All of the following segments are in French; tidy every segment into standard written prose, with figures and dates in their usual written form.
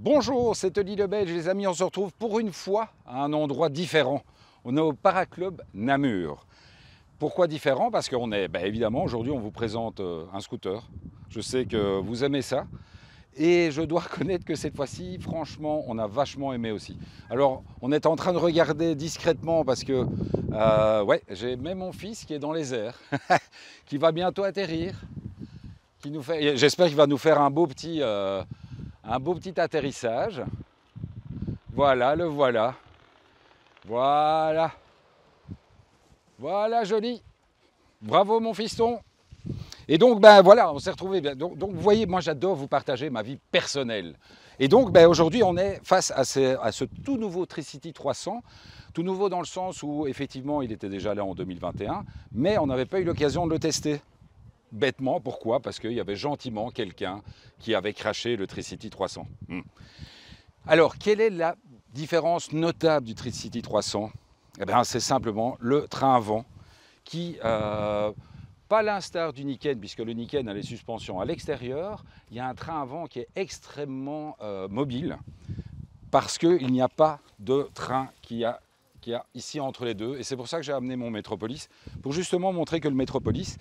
Bonjour, c'est Oli le Belge, les amis, on se retrouve pour une fois à un endroit différent. On est au Paraclub Namur. Pourquoi différent? Parce qu'on est, évidemment, aujourd'hui on vous présente un scooter. Je sais que vous aimez ça. Et je dois reconnaître que cette fois-ci, franchement, on a vachement aimé aussi. Alors, on est en train de regarder discrètement parce que, j'ai même mon fils qui est dans les airs, qui va bientôt atterrir. J'espère qu'il va nous faire un beau petit atterrissage. Voilà, le voilà. Voilà. Voilà, joli. Bravo, mon fiston. Et donc, voilà, on s'est retrouvés. Donc, vous voyez, moi, j'adore vous partager ma vie personnelle. Et donc, aujourd'hui, on est face à ce tout nouveau Tricity 300. Tout nouveau dans le sens où, effectivement, il était déjà là en 2021, mais on n'avait pas eu l'occasion de le tester. Bêtement, pourquoi? Parce qu'il y avait gentiment quelqu'un qui avait craché le Tricity 300. Alors, quelle est la différence notable du Tricity 300? Eh bien, c'est simplement le train avant qui, pas l'instar du Niken, puisque le Niken a les suspensions à l'extérieur, il y a un train avant qui est extrêmement mobile, parce qu'il n'y a pas de train qu'il y a ici entre les deux. Et c'est pour ça que j'ai amené mon Metropolis, pour justement montrer que le Metropolis,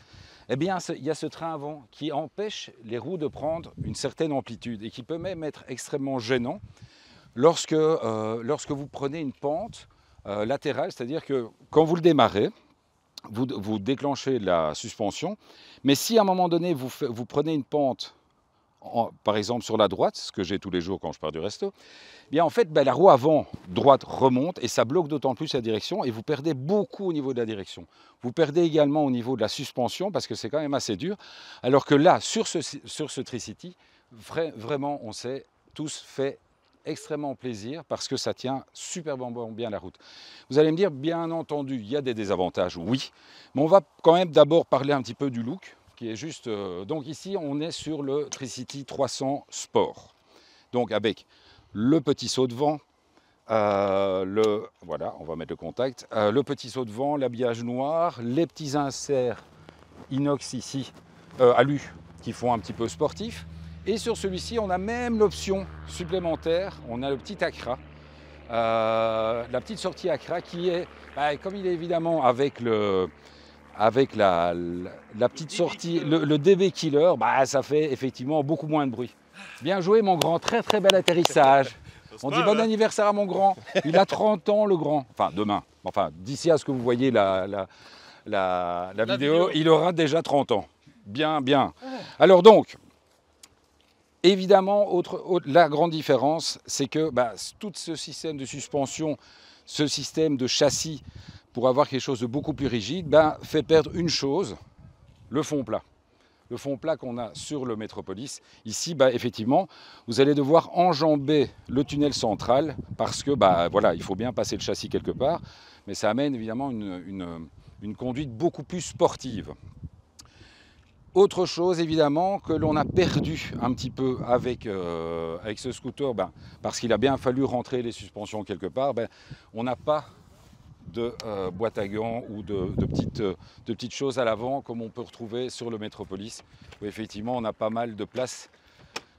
eh bien, il y a ce train avant qui empêche les roues de prendre une certaine amplitude et qui peut même être extrêmement gênant lorsque vous prenez une pente latérale, c'est-à-dire que quand vous le démarrez, vous déclenchez la suspension, mais si à un moment donné vous prenez une pente, par exemple sur la droite, ce que j'ai tous les jours quand je pars du resto, eh bien en fait la roue avant droite remonte et ça bloque d'autant plus la direction et vous perdez beaucoup au niveau de la direction. Vous perdez également au niveau de la suspension parce que c'est quand même assez dur, alors que là sur ce Tricity, vraiment on s'est tous fait extrêmement plaisir parce que ça tient super bien la route. Vous allez me dire, bien entendu, il y a des désavantages, oui, mais on va quand même d'abord parler un petit peu du look, qui est juste... donc ici, on est sur le Tricity 300 Sport, donc avec le petit saut de vent, voilà, on va mettre le contact, le petit saut de vent, l'habillage noir, les petits inserts inox ici, alu, qui font un petit peu sportif. Et sur celui-ci, on a même l'option supplémentaire, on a le petit Accra, la petite sortie Accra qui est, comme il est évidemment avec la petite sortie, le DB Killer, ça fait effectivement beaucoup moins de bruit. Bien joué mon grand, très très bel atterrissage. On dit bon anniversaire à mon grand, il a 30 ans le grand, enfin demain, enfin d'ici à ce que vous voyez la vidéo, il aura déjà 30 ans. Bien, bien. Alors donc, évidemment, la grande différence, c'est que tout ce système de suspension, ce système de châssis, pour avoir quelque chose de beaucoup plus rigide, fait perdre une chose, le fond plat. Le fond plat qu'on a sur le Metropolis. Ici, effectivement, vous allez devoir enjamber le tunnel central parce que, voilà, il faut bien passer le châssis quelque part, mais ça amène évidemment une conduite beaucoup plus sportive. Autre chose évidemment que l'on a perdu un petit peu avec ce scooter, parce qu'il a bien fallu rentrer les suspensions quelque part, on n'a pas de boîte à gants ou de petites choses à l'avant comme on peut retrouver sur le Metropolis, où effectivement on a pas mal de place.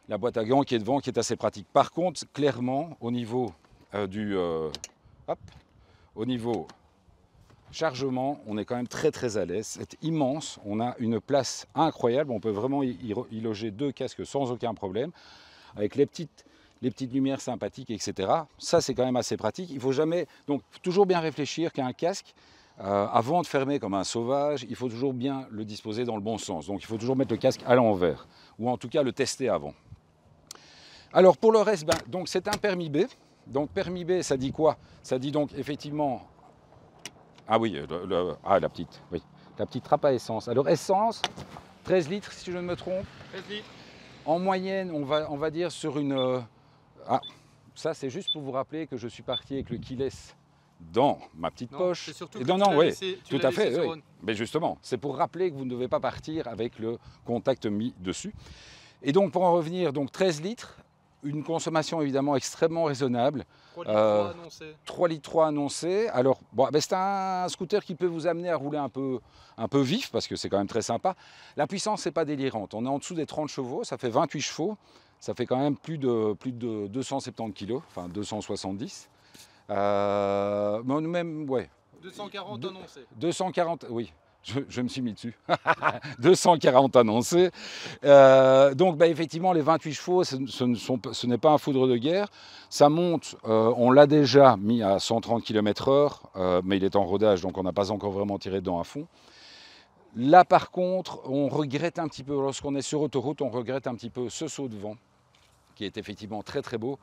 La boîte à gants qui est devant, qui est assez pratique. Par contre, clairement, au niveau chargement, on est quand même très très à l'aise, c'est immense, on a une place incroyable, on peut vraiment y loger 2 casques sans aucun problème, avec les petites lumières sympathiques, etc. Ça c'est quand même assez pratique, il faut jamais, donc toujours bien réfléchir qu'un casque, avant de fermer comme un sauvage, il faut toujours bien le disposer dans le bon sens, donc il faut toujours mettre le casque à l'envers, ou en tout cas le tester avant. Alors pour le reste, donc c'est un permis B, donc permis B ça dit quoi? Ça dit donc effectivement... Ah oui, la petite trappe à essence. Alors essence, 13 litres si je ne me trompe. 13 litres. En moyenne, on va dire sur une... ça c'est juste pour vous rappeler que je suis parti avec le keyless dans ma petite poche. Tout à fait. Oui. Mais justement, c'est pour rappeler que vous ne devez pas partir avec le contact mis dessus. Et donc pour en revenir, donc 13 litres, une consommation évidemment extrêmement raisonnable. 3 litres 3 annoncés. Alors, c'est un scooter qui peut vous amener à rouler un peu vif, parce que c'est quand même très sympa. La puissance, c'est pas délirante. On est en dessous des 30 chevaux, ça fait 28 chevaux. ça fait quand même plus de 270 kg, enfin 270. Même, ouais. 240 annoncés. 240, oui. Je me suis mis dessus. 240 annoncés. Donc effectivement, les 28 chevaux, ce n'est pas un foudre de guerre. Ça monte, on l'a déjà mis à 130 km/h, mais il est en rodage, donc on n'a pas encore vraiment tiré dedans à fond. Là, par contre, on regrette un petit peu, lorsqu'on est sur autoroute, on regrette un petit peu ce saut de vent, qui est effectivement très très beau,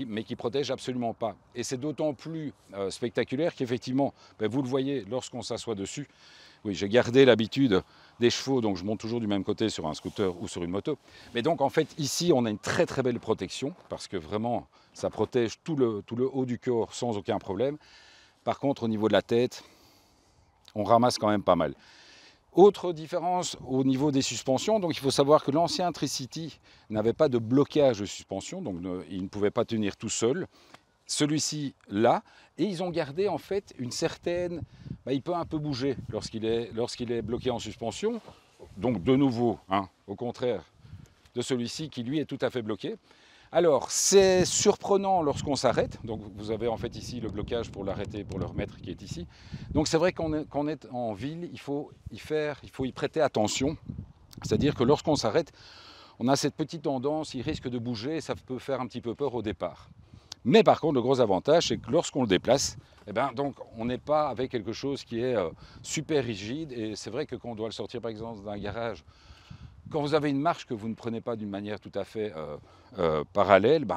mais qui protège absolument pas. Et c'est d'autant plus spectaculaire qu'effectivement, vous le voyez lorsqu'on s'assoit dessus. Oui, j'ai gardé l'habitude des chevaux, donc je monte toujours du même côté sur un scooter ou sur une moto. Mais donc en fait, ici, on a une très très belle protection, parce que vraiment, ça protège tout le haut du corps sans aucun problème. Par contre, au niveau de la tête, on ramasse quand même pas mal. Autre différence au niveau des suspensions, donc il faut savoir que l'ancien Tricity n'avait pas de blocage de suspension, donc il ne pouvait pas tenir tout seul. Celui-ci là, et ils ont gardé en fait une certaine, il peut un peu bouger lorsqu'il est bloqué en suspension, donc de nouveau, au contraire de celui-ci qui lui est tout à fait bloqué. Alors c'est surprenant lorsqu'on s'arrête, donc vous avez en fait ici le blocage pour l'arrêter, pour le remettre qui est ici. Donc c'est vrai qu'on est en ville, il faut y prêter attention, c'est-à-dire que lorsqu'on s'arrête, on a cette petite tendance, il risque de bouger et ça peut faire un petit peu peur au départ. Mais par contre, le gros avantage, c'est que lorsqu'on le déplace, donc on n'est pas avec quelque chose qui est super rigide. Et c'est vrai que quand on doit le sortir, par exemple, d'un garage, quand vous avez une marche que vous ne prenez pas d'une manière tout à fait parallèle,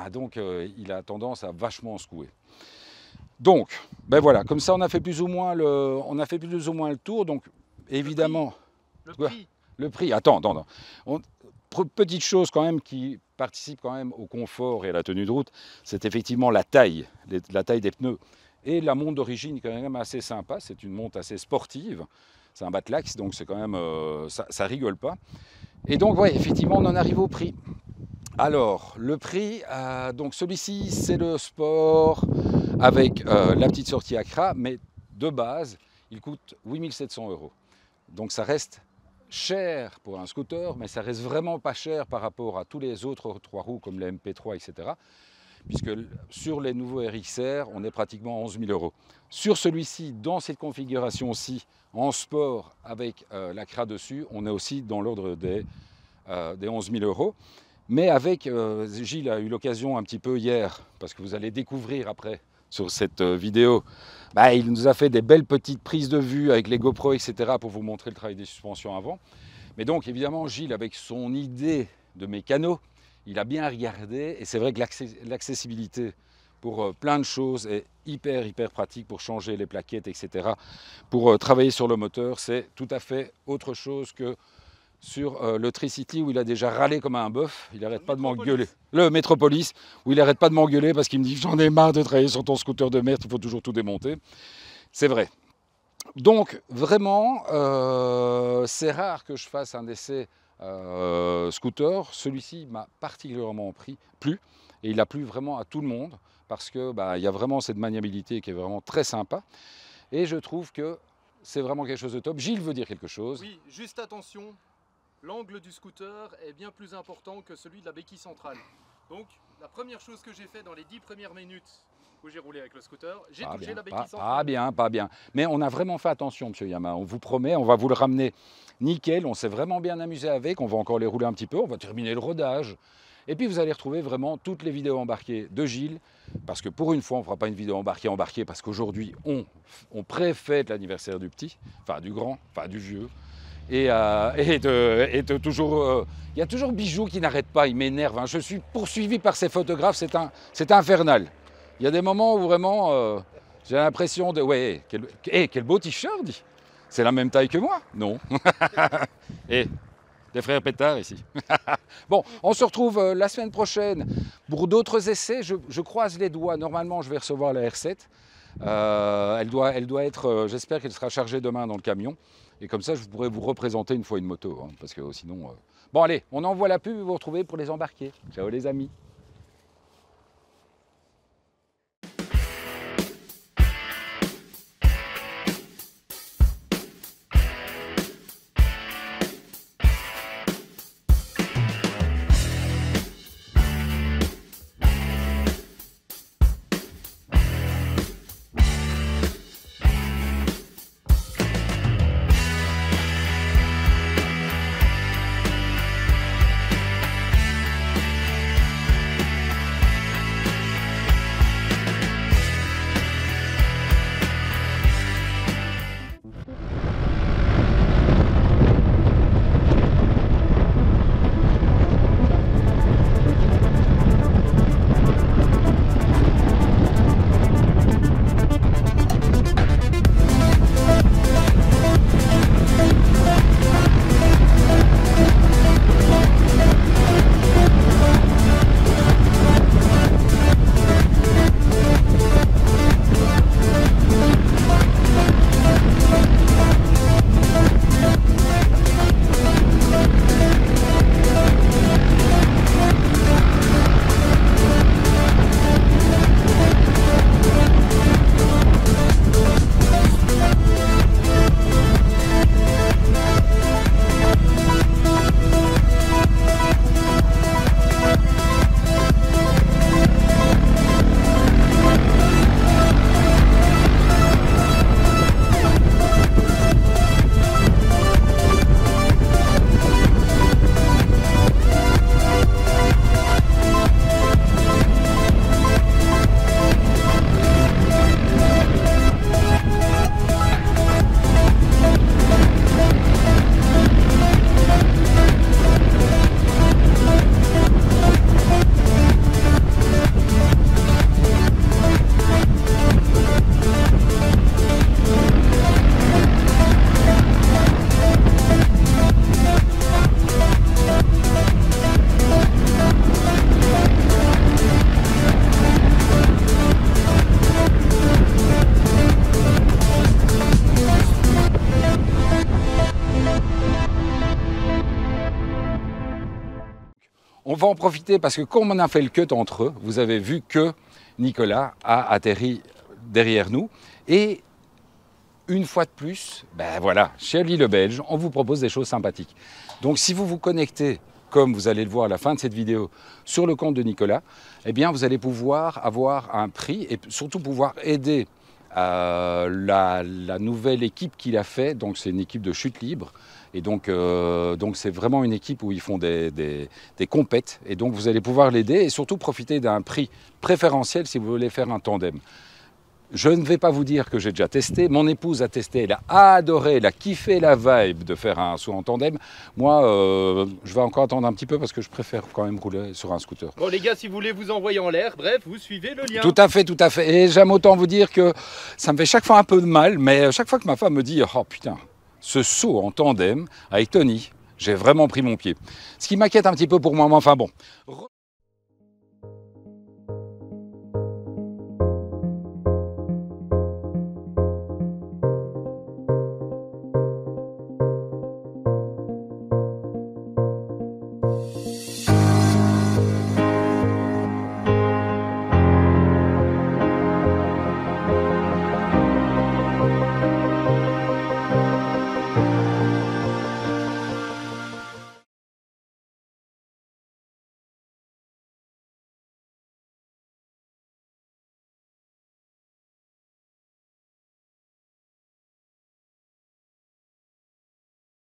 il a tendance à vachement secouer. Donc, voilà, comme ça, on a fait plus ou moins le tour. Donc, évidemment, le prix. Attends. Petite chose quand même qui participe quand même au confort et à la tenue de route, c'est effectivement la taille des pneus. Et la monte d'origine est quand même assez sympa, c'est une monte assez sportive, c'est un Batlax, donc c'est quand même, ça rigole pas. Et donc ouais, effectivement on en arrive au prix. Alors le prix, donc celui-ci c'est le sport avec la petite sortie Accra, mais de base il coûte 8 700 €. Donc ça reste cher pour un scooter, mais ça reste vraiment pas cher par rapport à tous les autres 3 roues comme les MP3, etc. Puisque sur les nouveaux RXR, on est pratiquement à 11 000 €. Sur celui-ci, dans cette configuration-ci, en sport, avec l'Accra dessus, on est aussi dans l'ordre des 11 000 €. Mais avec, Gilles a eu l'occasion un petit peu hier, parce que vous allez découvrir après sur cette vidéo, il nous a fait des belles petites prises de vue avec les GoPro, etc. pour vous montrer le travail des suspensions avant. Mais donc évidemment Gilles, avec son idée de mécano, il a bien regardé et c'est vrai que l'accessibilité pour plein de choses est hyper pratique pour changer les plaquettes, etc. Pour travailler sur le moteur, c'est tout à fait autre chose que sur le Tricity où il a déjà râlé comme un bœuf, il n'arrête pas de m'engueuler. Le Metropolis, où il n'arrête pas de m'engueuler parce qu'il me dit j'en ai marre de travailler sur ton scooter de merde, il faut toujours tout démonter. C'est vrai. Donc vraiment, c'est rare que je fasse un essai scooter. Celui-ci m'a particulièrement plu et il a plu vraiment à tout le monde parce que il y a vraiment cette maniabilité qui est vraiment très sympa et je trouve que c'est vraiment quelque chose de top. Gilles veut dire quelque chose. Oui, juste attention. L'angle du scooter est bien plus important que celui de la béquille centrale. Donc, la première chose que j'ai fait dans les 10 premières minutes où j'ai roulé avec le scooter, j'ai touché la béquille centrale. Pas bien. Mais on a vraiment fait attention, monsieur Yama. On vous promet, on va vous le ramener nickel. On s'est vraiment bien amusé avec. On va encore les rouler un petit peu. On va terminer le rodage. Et puis, vous allez retrouver vraiment toutes les vidéos embarquées de Gilles. Parce que pour une fois, on ne fera pas une vidéo embarquée parce qu'aujourd'hui, on préfête l'anniversaire du petit, enfin du grand, enfin du vieux. Et toujours, il y a toujours Bijou qui n'arrête pas, il m'énerve. Je suis poursuivi par ces photographes, c'est infernal. Il y a des moments où vraiment, j'ai l'impression de... Ouais, quel beau t-shirt, dit. C'est la même taille que moi? Non. Et les frères Pétard ici. Bon, on se retrouve la semaine prochaine pour d'autres essais. Je croise les doigts. Normalement, je vais recevoir la R7. Elle doit être, j'espère qu'elle sera chargée demain dans le camion. Et comme ça, je pourrais vous représenter une fois une moto. Parce que sinon... Bon, allez, on envoie la pub et vous retrouvez pour les embarquer. Ciao les amis. va en profiter parce que comme on a fait le cut entre eux, vous avez vu que Nicolas a atterri derrière nous. Et une fois de plus, ben voilà, chez Ali le Belge, on vous propose des choses sympathiques. Donc si vous vous connectez, comme vous allez le voir à la fin de cette vidéo, sur le compte de Nicolas, eh bien vous allez pouvoir avoir un prix et surtout pouvoir aider la nouvelle équipe qu'il a fait. Donc c'est une équipe de chute libre. Et donc c'est vraiment une équipe où ils font des compètes. Et donc vous allez pouvoir l'aider et surtout profiter d'un prix préférentiel si vous voulez faire un tandem. Je ne vais pas vous dire que j'ai déjà testé. Mon épouse a testé, elle a adoré, elle a kiffé la vibe de faire un saut en tandem. Moi, je vais encore attendre un petit peu parce que je préfère quand même rouler sur un scooter. Bon les gars, si vous voulez vous envoyer en l'air, bref, vous suivez le lien. Tout à fait, tout à fait. Et j'aime autant vous dire que ça me fait chaque fois un peu de mal, mais chaque fois que ma femme me dit « Oh putain, ce saut en tandem avec Tony, j'ai vraiment pris mon pied ». Ce qui m'inquiète un petit peu pour moi, mais enfin bon.